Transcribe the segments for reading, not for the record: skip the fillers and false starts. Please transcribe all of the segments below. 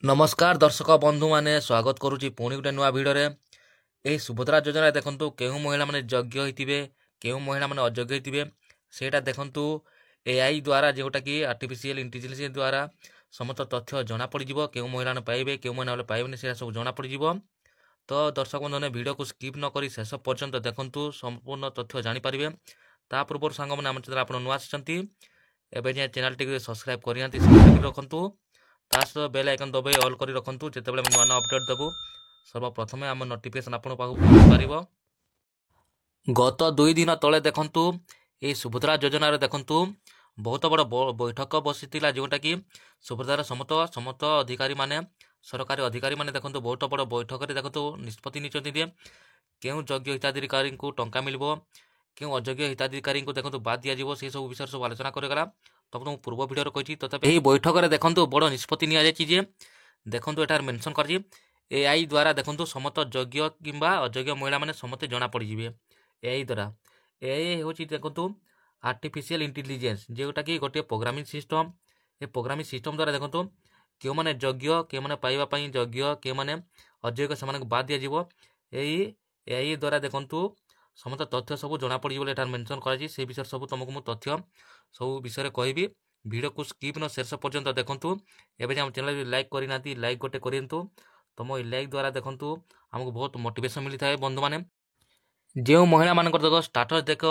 नमस्कार दर्शक बंधु माने स्वागत करुच्ची पुणी गोटे नुआ भिडियो। यही सुभद्रा योजना देखु केउ महिला माने योग्य होइतिबे केउ महिला माने अयोग्य होइतिबे सेटा देखु एआई द्वारा जोटा कि आर्टिफिशियल इंटेलिजेंस द्वारा समस्त तथ्य जना पड़िजिवो केउ महिला पाइबे केउ महिला पाइबेनी सेटा सब जना पड़िजिवो। तो दर्शक बंधु ने वीडियो को स्किप न करी शेष पर्यंत देखु संपूर्ण तथ्य जानि पारिबे। ता पूर्व सांग माने हम चैनल आपण नुआ आछंती एबे जे चैनल टी सब्सक्राइब करियांती सब्सक्राइब रखंतु तास बेल आइकन दबाई ऑल करी रखंतु जेतेबेले नुआ नुआ अपडेट देबु सर्वप्रथमे आम नोटिफिकेशन आपण पाखु पहुंची पारिबो। गत 2 दिन तले देखंतु ए सुभद्रा योजना रे देखंतु बहुत बड़ बैठक बसितिला जोटा कि सुभद्रार समस्त अधिकारी माने सरकारी अधिकारी माने देखंतु बहुत बड़ बैठक रे देखंतु निष्पत्ति निचंती दे केउ योग्य हिताधिकारी को टंका मिलबो केउ अयोग्य हिताधिकारी को देखंतु बाद दिया जिवो से सब विषय सब आलोचना करगला। तब तो पूर्व भिडियो कही तथापि यही बैठक में देखो बड़ निष्पत्ति नि देखो एटार मेंशन कर एआई द्वारा देखो समस्त योग्य किंबा अयोग्य महिला माने समस्त जना पड़े एआई द्वारा। एआई हूँ देखो आर्टिफिशियल इंटेलिजेंस जोटा कि गोटे प्रोग्रामिंग सिस्टम। ये प्रोग्रामिंग सिस्टम द्वारा देखो क्यों मैंने योग्य क्यों मैंने पाइबापी योग्य क्यों मैंने अयोग्य से बाद दिज्व एआई द्वारा देखो समस्त तथ्य सब जना पड़ी एटार मेंशन कर विषय सब तुमको मुझे तथ्य सब विषय कहबी। वीडियो को स्किप न शेष पर्यंत देखंतु एबे हम चैनल लाइक करना लाइक गोटे करूँ तुम ये लाइक द्वारा देखंतु हमको बहुत मोटिवेशन मिलता है बंधु माने। जो महिला मान देख स्टाटस देख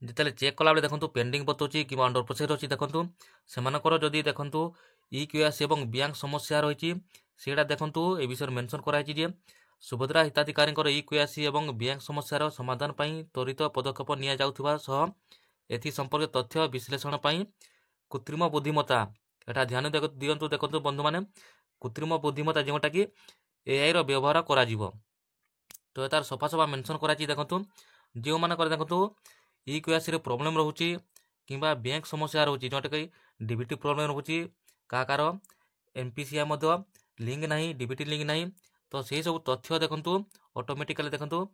जिते चेक कला देखो पेंडिंग बताऊँच कि अंडर प्रोसेस अच्छी देखो से जदि देखो इक्यूएस और बैंक समस्या रही है देखो ए विषय मेंशन कराई सुभद्रा हिताधिकारी इक्यूएस और बैंक समस्यार समाधान त्वरित पदक्षेप नि संपर्क तथ्य विश्लेषण कृत्रिम बुद्धिमत्ता एटा ध्यान दिंतु देखो बंधु माने कृत्रिम बुद्धिमत्ता जोटा कि एआई रो व्यवहार करा जीवो। तो तार सफा सफा मेंशन कराई देखो जो मान देखो इक्यूएस रे प्रॉब्लम रोची कि बैंक समस्या रोची जोटा कि डीबीटी प्रॉब्लम रोची कार एमपीसीआई लिंक नहीं डीबीटी लिंक नहीं। तो से सब तथ्य देखो ऑटोमेटिकली देखो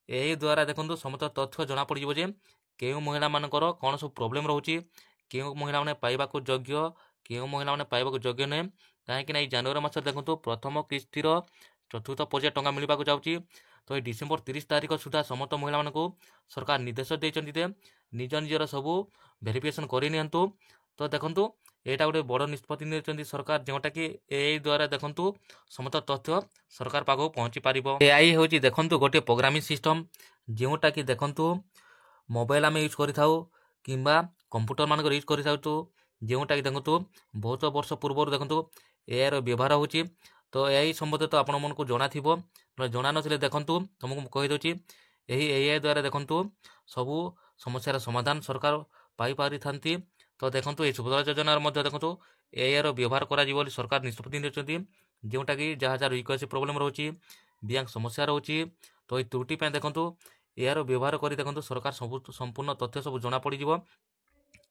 एआई द्वारा देखो समस्त तथ्य जना पड़े जे केउ महिला मानकर कौन सब प्रॉब्लम रोची केउ महिला माने पाइबाकु योग्य केउ महिला माने पाइबाकु योग्य नै कहीं जनवरी मास देखो प्रथम किस्तिर चतुर्थ पर्याय टंका मिलवाक जाऊँगी। तो ये डिसेम्बर 30 तारीख सुधा समस्त महिला मानक सरकार निर्देश देते निज निजर सबू भेरिफिकेसन करनी। तो देखो यहाँ गोटे बड़ निष्पत्ति नहीं सरकार जोटा कि एआई द्वारा देखो समस्त तथ्य सरकार पाखक पहुँची पार। एआई हूँ देखो गोटे प्रोग्रामिंग सिस्टम जोटा कि देखो मोबाइल आम यूज कर किंबा कंप्यूटर मान यूज कर जोटा कि देखो बहुत वर्ष पूर्व देखो एआई रो व्यवहार होची। तो एआई संबंध तो आपण मन को जना थिबो जना नथिले देखो तुमको कहीदे यही एआई द्वारा देखो सबू समस्यार समाधान सरकार पाई पारि थांती। तो देखो ये सुभद्रा योजना देखो एआई रो व्यवहार करा सरकार निष्पत्ति नेउछंती जोटा कि जहाँ जहाँ इक्वेसी प्रॉब्लम रोची बैंक समस्या रोची। तो ये त्रुटि देखो एआर व्यवहार कर देखो सरकार सब संपूर्ण तथ्य सब जना पड़िजिवो।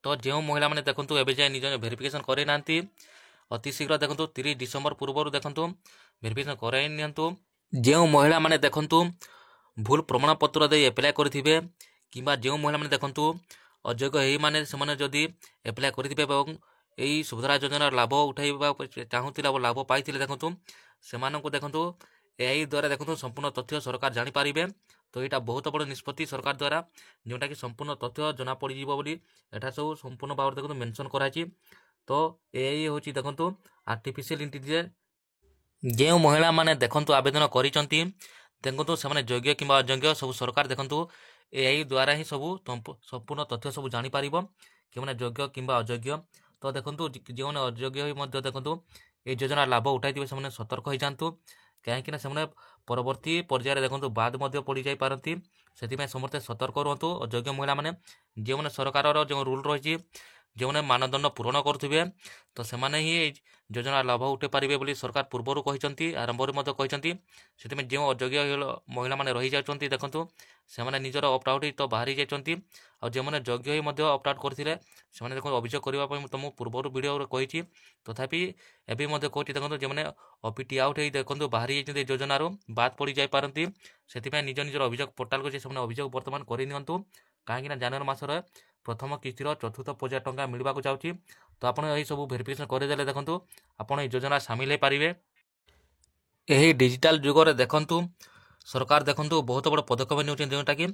तो जो महिला माने देखो एबे जाय निज भेरिफिकेशन करे नांती अति शीघ्र देखो 30 डिसेम्बर पूर्व देखो भेरिफिकेशन कराई नियंतु। जो महिला माने देखो भूल प्रमाण पत्र दे एप्लाय करिथिबे किंबा जो महिला माने देखो अयोग्य एही माने सेमाने जदि एप्लाय करिथिबे एवं एही सुभद्रा योजना लाभ उठाइबा चाहूतिला लाभ पाइथिले देखो सेमानंकु देखो एआई द्वारा देखो संपूर्ण तथ्य सरकार जानि पारिबे। तो यहाँ बहुत बड़ निष्पत्ति सरकार द्वारा जोटा कि संपूर्ण तथ्य जना पड़े एटा सब संपूर्ण भाव देखो मेंशन कराई। तो एआई हूँ देखो आर्टिफिशियल इंटेलिजेंस जो महिला माने देखो आवेदन करिसंती देखो से योग्य कि अयोग्य सब सरकार देखो एआई द्वारा ही सब संपूर्ण तथ्य सब जानि पारिबो कि माने योग्य कि अयोग्य। तो देखो जो अयोग्य देखो ये योजना लाभ उठाई से सतर्क हो जातु कहीं से परवर्ती पर्यायर देखो बाद पड़ जा पारती से समस्ते सतर्क रुहतु। अयोग्य महिला माने जो मैंने सरकार जो रूल रही जो मैंने मानदंड पूरण करुवे तो सेमाने ही योजना लाभ उठे पारे बोली सरकार पूर्वर कहते आरंभ से जो अयोग्य महिला माने रही जाती देखो से निजर ऑप्ट आउट तो बाहरी जाती जो मैंने योग्य ऑप्ट आउट करते देखो अभियोग करने तुम पूर्वर वीडियो कही तथापि एवं कहती देखो जो मैंने ओपीटी आउट हो देखो बाहरी जाती योजनार बाद पड़ जा पारती से निज निजर अभियोग पोर्टाल को अभियोग बर्तमान करनी कहीं जनवरी मासर प्रथम किस्तिर चतुर्थ पर्याय टंका मिलवाक जाऊँगी। तो आप सब भेरिफिकेशन करदेले देखो आप योजना सामिल हो पारे। ଏହି ଡିଜିଟାଲ ଯୁଗରେ ଦେଖନ୍ତୁ ସରକାର ଦେଖନ୍ତୁ ବହୁତ ବଡ଼ ପଦକ୍ଷେପ ନେଉଛନ୍ତି, ଯେଉଁଟାକି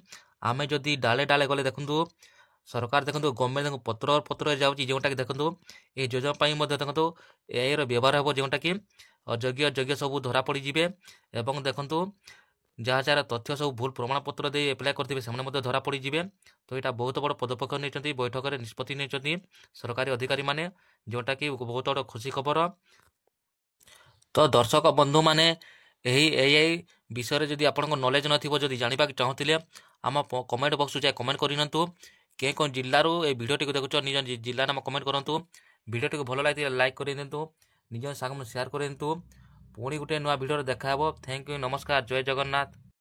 ଆମେ ଯଦି ଡାଳେ ଡାଳେ ଗଲେ ଦେଖନ୍ତୁ ସରକାର ଦେଖନ୍ତୁ ଗଭର୍ଣ୍ଣମେଣ୍ଟ ପତ୍ର ପତ୍ରରେ ଯାଉଛି, ଯେଉଁଟାକି ଦେଖନ୍ତୁ ଏହି ଯୋଜନା ପାଇଁ ମଧ୍ୟ ଦେଖନ୍ତୁ ଏଆଇର ବ୍ୟବହାର ହେବ, ଯେଉଁଟାକି ଅଯୋଗ୍ୟ ସବୁ ଧରା ପଡ଼ିଯିବେ। ଏବଂ ଦେଖନ୍ତୁ ଯାହାର ତଥ୍ୟ ସବୁ ଭୁଲ ପ୍ରମାଣପତ୍ର ଦେଇ ଆପ୍ଲାଏ କରିଥିବେ ସେମାନେ ମଧ୍ୟ ଧରା ପଡ଼ିଯିବେ। ତ ଏଇଟା ବହୁତ ବଡ଼ ପଦକ୍ଷେପ ନେଇଛନ୍ତି, ବୈଠକରେ ନିଷ୍ପତ୍ତି ନେଇଛନ୍ତି ସରକାରୀ ଅଧିକାରୀମାନେ, ଯେଉଁଟାକି ବହୁତ ବଡ଼ ଖୁସି ଖବର। ତ ଦର୍ଶକ ବନ୍ଧୁମାନେ, ଏହି ଏଆଇ ବିଷୟରେ ଯଦି ଆପଣଙ୍କ ନଲେଜ ନଥିବ, ଯଦି ଜାଣିବାକୁ ଚାହୁଁଥିଲେ ଆମ କମେଣ୍ଟ ବକ୍ସକୁ ଯାଇ କମେଣ୍ଟ କରିନିଅନ୍ତୁ। କେଉଁ ଜିଲ୍ଲାରୁ এই ଭିଡ଼ିଓଟିକୁ ଦେଖୁଛ ନିଜ ଜିଲ୍ଲା ନାମ କମେଣ୍ଟ କରନ୍ତୁ। ଭିଡ଼ିଓଟିକୁ ଭଲ ଲାଗିଥିଲେ ଲାଇକ୍ କରିଦିଅନ୍ତୁ, ନିଜ ସାଙ୍ଗମାନଙ୍କୁ ସେୟାର କରିଦିଅନ୍ତୁ। ପୁଣି ଗୋଟେ ନୂଆ ଭିଡ଼ିଓରେ ଦେଖା ହେବ। ଥ୍ୟାଙ୍କ ୟୁ, ନମସ୍କାର, ଜୟ ଜଗନ୍ନାଥ।